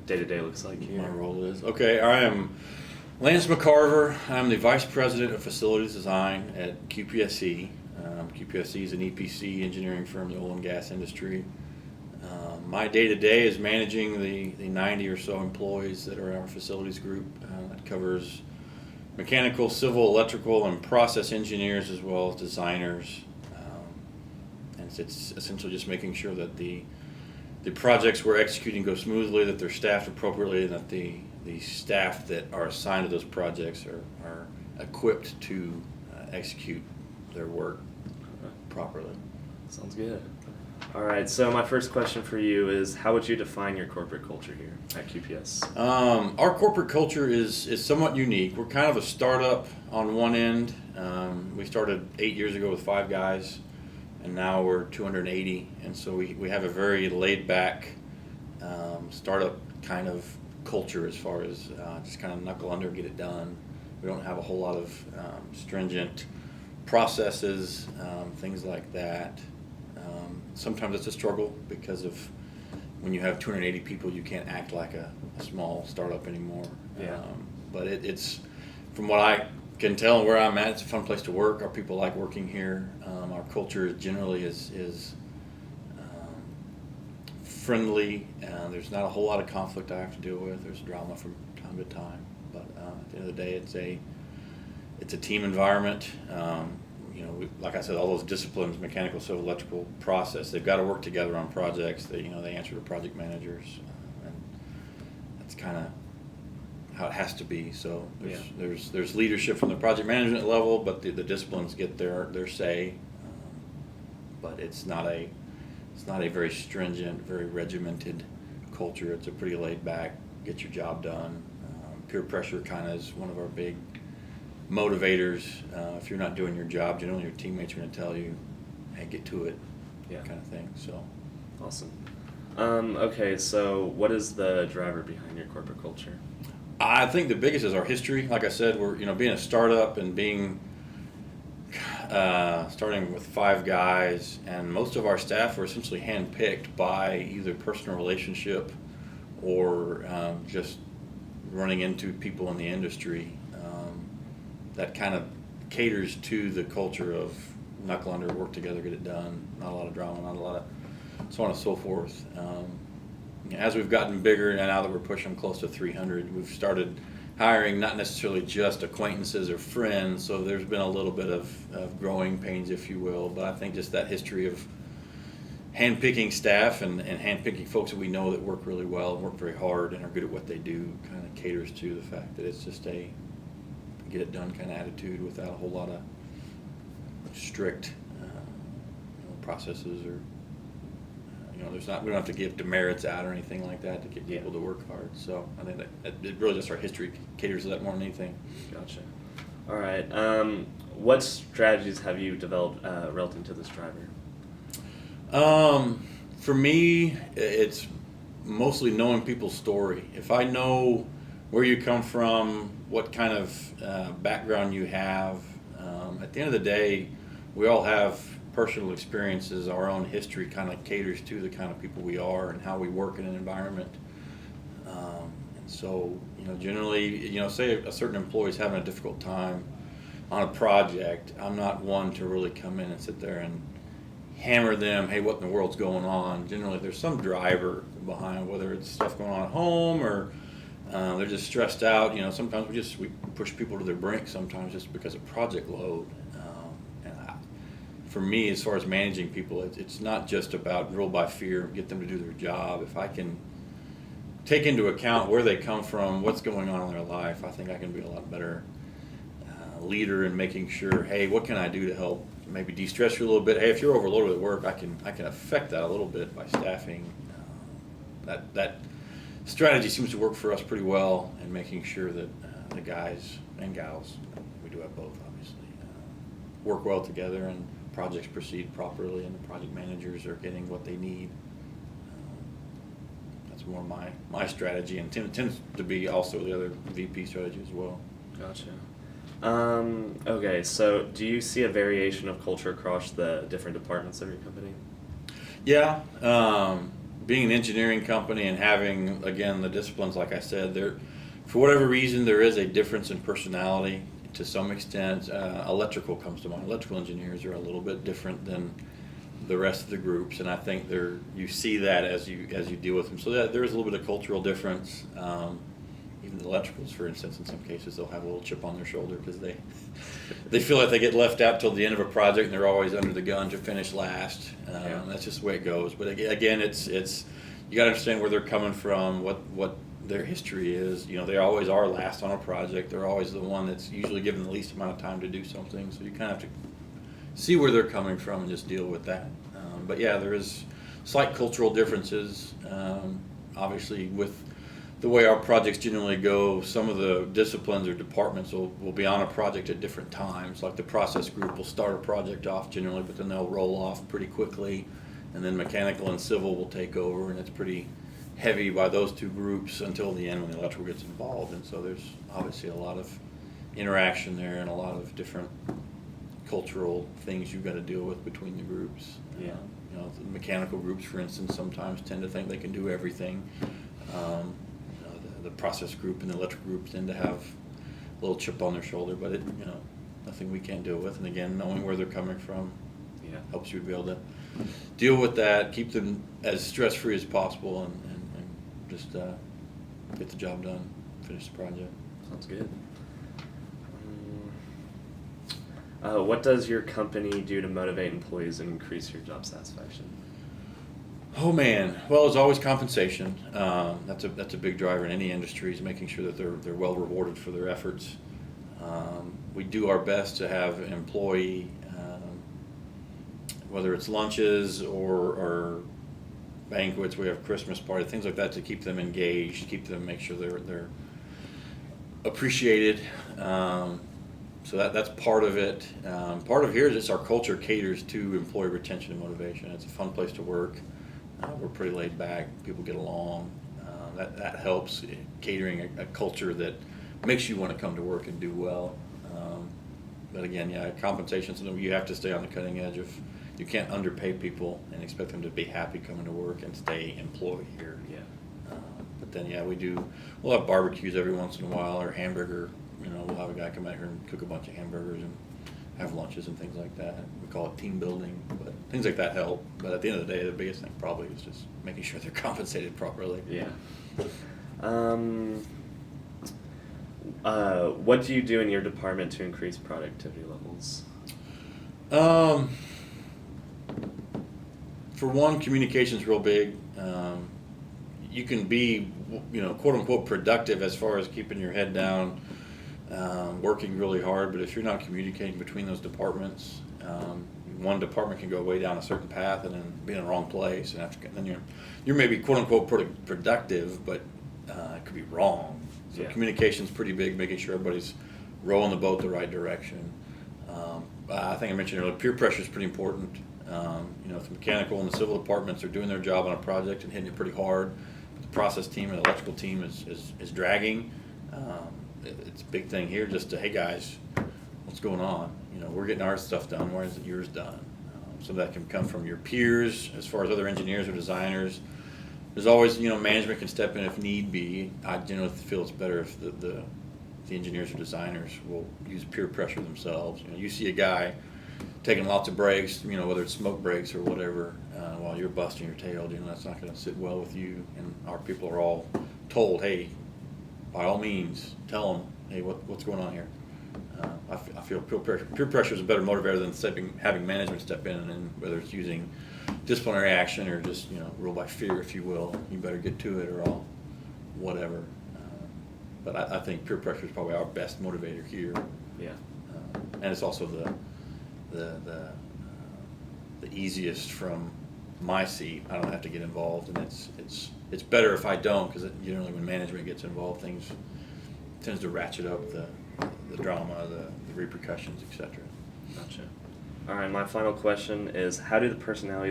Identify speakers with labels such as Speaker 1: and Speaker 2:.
Speaker 1: day-to-day looks like here.
Speaker 2: My role is. Okay, I am Lance McCarver. I'm the Vice President of Facilities Design at QPSE. QPSE is an EPC engineering firm in the oil and gas industry. My day-to-day is managing the 90 or so employees that are in our facilities group. That covers mechanical, civil, electrical, and process engineers, as well as designers. And it's essentially just making sure that the projects we're executing go smoothly, that they're staffed appropriately, and that the staff that are assigned to those projects are equipped to execute their work properly.
Speaker 1: Sounds good. All right, so my first question for you is, how would you define your corporate culture here at QPS?
Speaker 2: Our corporate culture is somewhat unique. We're kind of a startup on one end. We started 8 years ago with 5 guys, and now we're 280, and so we have a very laid-back startup kind of culture as far as just kind of knuckle under, get it done. We don't have a whole lot of stringent processes, things like that. Sometimes it's a struggle because of when you have 280 people, you can't act like a small startup anymore.
Speaker 1: Yeah.
Speaker 2: But it's, from what I can tell and where I'm at, it's a fun place to work. Our people like working here. Our culture generally is friendly. There's not a whole lot of conflict I have to deal with. There's drama from time to time, but at the end of the day, it's a team environment. Like I said, all those disciplines, mechanical, civil, electrical, process, they've got to work together on projects. They answer to project managers, and that's kind of how it has to be. So there's leadership from the project management level, but the disciplines get their say. But it's not a very stringent, very regimented culture. It's a pretty laid back, get your job done. Peer pressure kind of is one of our big motivators. If you're not doing your job, generally your teammates are going to tell you, hey, get to it, kind of thing. So
Speaker 1: awesome. Okay, so what is the driver behind your corporate culture?
Speaker 2: I think the biggest is our history. Like I said, we're being a startup and starting with 5 guys, and most of our staff were essentially handpicked by either personal relationship or just running into people in the industry. That kind of caters to the culture of knuckle under, work together, get it done, not a lot of drama, not a lot of so on and so forth. As we've gotten bigger, and now that we're pushing close to 300, we've started hiring not necessarily just acquaintances or friends, so there's been a little bit of growing pains, if you will, but I think just that history of handpicking staff and handpicking folks that we know that work really well and work very hard and are good at what they do kind of caters to the fact that it's just a get it done kind of attitude without a whole lot of strict processes, or we don't have to give demerits out or anything like that to get people to work hard. So I think that it really just our history caters to that more than anything.
Speaker 1: Gotcha. All right. What strategies have you developed relative to this driver?
Speaker 2: For me, it's mostly knowing people's story. If I know where you come from, what kind of background you have, at the end of the day, we all have personal experiences. Our own history kind of caters to the kind of people we are and how we work in an environment. And so, generally, say a certain employee is having a difficult time on a project, I'm not one to really come in and sit there and hammer them, hey, what in the world's going on? Generally, there's some driver behind, whether it's stuff going on at home or they're just stressed out. Sometimes we push people to their brink sometimes just because of project load. For me, as far as managing people, it's not just about rule by fear, get them to do their job. If I can take into account where they come from, what's going on in their life, I think I can be a lot better leader in making sure, hey, what can I do to help maybe de-stress you a little bit? Hey, if you're overloaded with work, I can affect that a little bit by staffing. That strategy seems to work for us pretty well in making sure that the guys and gals, we do have both obviously, work well together and projects proceed properly and the project managers are getting what they need. That's more my strategy, and tends to be also the other VP strategy as well.
Speaker 1: Gotcha. Okay, so do you see a variation of culture across the different departments of your company?
Speaker 2: Yeah, being an engineering company and having, again, the disciplines, like I said, for whatever reason, there is a difference in personality to some extent. Electrical comes to mind. Electrical engineers are a little bit different than the rest of the groups, and I think you see that as you deal with them. So there is a little bit of cultural difference. Even the electricals, for instance, in some cases, they'll have a little chip on their shoulder because they feel like they get left out till the end of a project, and they're always under the gun to finish last. That's just the way it goes. But again, it's you got to understand where they're coming from, what their history is. You know, they always are last on a project. They're always the one that's usually given the least amount of time to do something. So you kind of have to see where they're coming from and just deal with that. But yeah, there is slight cultural differences. Obviously, with the way our projects generally go, some of the disciplines or departments will be on a project at different times. Like the process group will start a project off generally, but then they'll roll off pretty quickly. And then mechanical and civil will take over, and it's pretty heavy by those two groups until the end when the electrical gets involved. And so there's obviously a lot of interaction there and a lot of different cultural things you've got to deal with between the groups.
Speaker 1: Yeah.
Speaker 2: You know, the mechanical groups, for instance, sometimes tend to think they can do everything. The process group and the electrical group tend to have a little chip on their shoulder, but nothing we can't deal with. And again, knowing where they're coming from helps you to be able to deal with that, keep them as stress-free as possible, and just get the job done, finish the project.
Speaker 1: Sounds good. What does your company do to motivate employees and increase your job satisfaction?
Speaker 2: Oh man, well, it's always compensation. That's a big driver in any industry, is making sure that they're well rewarded for their efforts. We do our best to have an employee, whether it's lunches or banquets, we have Christmas parties, things like that, to keep them engaged, make sure they're appreciated. So that's part of it. Part of here is just our culture caters to employee retention and motivation. It's a fun place to work. We're pretty laid back. People get along. That helps, catering a culture that makes you want to come to work and do well. But again, compensation is something you have to stay on the cutting edge of. You can't underpay people and expect them to be happy coming to work and stay employed here.
Speaker 1: Yeah.
Speaker 2: But then we'll have barbecues every once in a while, or hamburger. We'll have a guy come out here and cook a bunch of hamburgers and have lunches and things like that. We call it team building, but things like that help. But at the end of the day, the biggest thing probably is just making sure they're compensated properly.
Speaker 1: Yeah. What do you do in your department to increase productivity levels?
Speaker 2: For one, communication's real big. You can be, quote unquote, productive as far as keeping your head down, working really hard, but if you're not communicating between those departments, one department can go way down a certain path and then be in the wrong place, and then you're maybe quote unquote productive, but it could be wrong. So communication's pretty big, making sure everybody's rowing the boat the right direction. I think I mentioned earlier, peer pressure is pretty important. If the mechanical and the civil departments are doing their job on a project and hitting it pretty hard, the process team and the electrical team is dragging. It's a big thing here just to, hey guys, what's going on? We're getting our stuff done. Why isn't yours done? So that can come from your peers, as far as other engineers or designers. There's always, management can step in if need be. I generally feel it's better if the engineers or designers will use peer pressure themselves. You see a guy taking lots of breaks, whether it's smoke breaks or whatever, while you're busting your tail, that's not going to sit well with you. And our people are all told, hey, by all means, tell them, hey, what's going on here? I feel peer pressure is a better motivator than having management step in, and whether it's using disciplinary action or just rule by fear, if you will. You better get to it or I'll whatever. But I think peer pressure is probably our best motivator here.
Speaker 1: Yeah.
Speaker 2: And it's also the easiest from my seat. I don't have to get involved, and it's better if I don't, because generally when management gets involved, things tends to ratchet up the drama, the repercussions, etc.
Speaker 1: Gotcha. All right, my final question is, how do the personalities